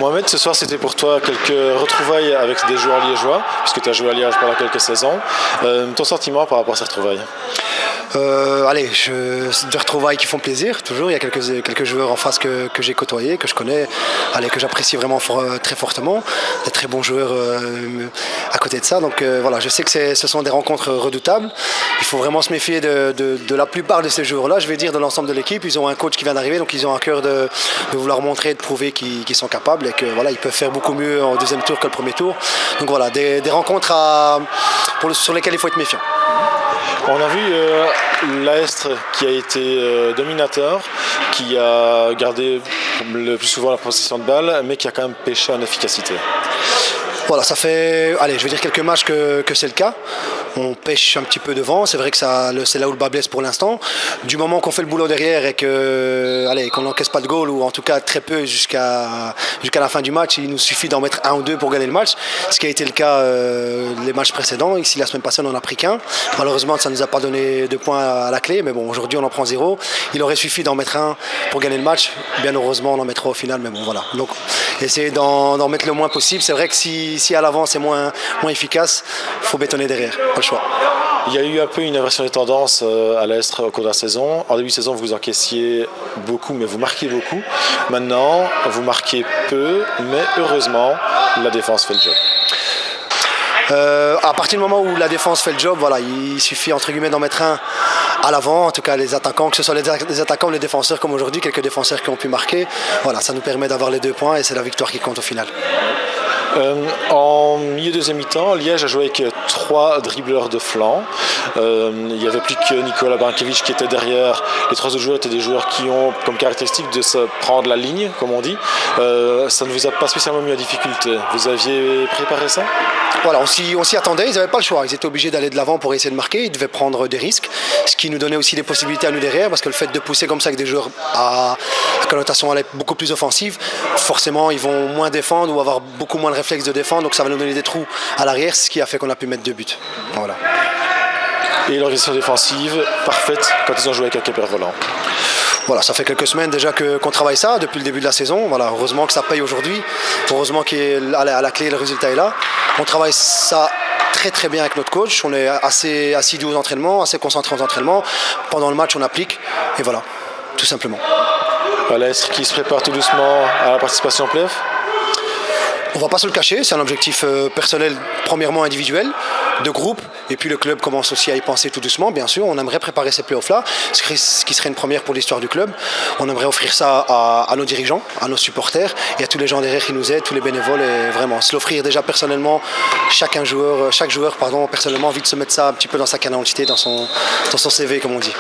Mohamed, ce soir c'était pour toi quelques retrouvailles avec des joueurs liégeois, puisque tu as joué à Liège pendant quelques saisons. Ton sentiment par rapport à ces retrouvailles? Des retrouvailles qui font plaisir, toujours. Il y a quelques joueurs en face que j'ai côtoyés, que je connais, que j'apprécie vraiment très fortement. Des très bons joueurs à côté de ça. Donc je sais que ce sont des rencontres redoutables. Il faut vraiment se méfier de la plupart de ces joueurs-là, je vais dire de l'ensemble de l'équipe. Ils ont un coach qui vient d'arriver, donc ils ont à cœur de vouloir montrer, de prouver qu'ils sont capables et que ils peuvent faire beaucoup mieux en deuxième tour que le premier tour. Donc voilà, des rencontres sur lesquelles il faut être méfiant. On a vu l'Aestre qui a été dominateur, qui a gardé le plus souvent la possession de balle, mais qui a quand même péché en efficacité. Voilà, ça fait, quelques matchs que c'est le cas. On pêche un petit peu devant. C'est vrai que c'est là où le bas blesse pour l'instant. Du moment qu'on fait le boulot derrière et qu'on n'encaisse pas de goal, ou en tout cas très peu jusqu'à la fin du match, il nous suffit d'en mettre un ou deux pour gagner le match. Ce qui a été le cas les matchs précédents. Ici, la semaine passée, on n'en a pris qu'un. Malheureusement, ça ne nous a pas donné de points à la clé. Mais bon, aujourd'hui, on en prend 0. Il aurait suffi d'en mettre un pour gagner le match. Bien heureusement, on en mettra au final. Mais bon, voilà. Donc, essayer d'en mettre le moins possible. C'est vrai que si à l'avant, c'est moins efficace, il faut bétonner derrière. Pas le choix. Il y a eu un peu une inversion des tendances à l'Aestre au cours de la saison. En début de saison, vous encaissiez beaucoup, mais vous marquiez beaucoup. Maintenant, vous marquez peu, mais heureusement, la défense fait le job. À partir du moment où la défense fait le job, il suffit entre guillemets d'en mettre un à l'avant, en tout cas les attaquants, que ce soit les attaquants ou les défenseurs, comme aujourd'hui, quelques défenseurs qui ont pu marquer. Voilà, ça nous permet d'avoir les 2 points et c'est la victoire qui compte au final. En milieu deuxième mi-temps, Liège a joué avec 3 dribbleurs de flanc. Il n'y avait plus que Nicolas Brankiewicz qui était derrière. Les 3 autres joueurs étaient des joueurs qui ont comme caractéristique de se prendre la ligne, comme on dit. Ça ne vous a pas spécialement mis en difficulté. Vous aviez préparé ça? Voilà, on s'y attendait, ils n'avaient pas le choix. Ils étaient obligés d'aller de l'avant pour essayer de marquer. Ils devaient prendre des risques, ce qui nous donnait aussi des possibilités à nous derrière, parce que le fait de pousser comme ça avec des joueurs à connotation beaucoup plus offensive, forcément ils vont moins défendre ou avoir beaucoup moins de réflexe de défendre, donc ça va nous donner des trous à l'arrière, ce qui a fait qu'on a pu mettre 2 buts. Voilà. Et l'organisation défensive parfaite quand ils ont joué avec un keeper volant. Voilà, ça fait quelques semaines déjà qu'on travaille ça depuis le début de la saison. Voilà, heureusement que ça paye aujourd'hui. Heureusement qu'à la clé, le résultat est là. On travaille ça très très bien avec notre coach. On est assez assidu aux entraînements, assez concentré aux entraînements. Pendant le match, on applique. Et voilà, tout simplement. L'Aestre qui se prépare tout doucement à la participation en play-off. On ne va pas se le cacher, c'est un objectif personnel, premièrement individuel, de groupe, et puis le club commence aussi à y penser tout doucement, bien sûr. On aimerait préparer ces playoffs-là, ce qui serait une première pour l'histoire du club. On aimerait offrir ça à nos dirigeants, à nos supporters, et à tous les gens derrière qui nous aident, tous les bénévoles, et vraiment, se l'offrir déjà personnellement. Chaque joueur, personnellement, a envie de se mettre ça un petit peu dans sa carte d'identité, dans son CV, comme on dit.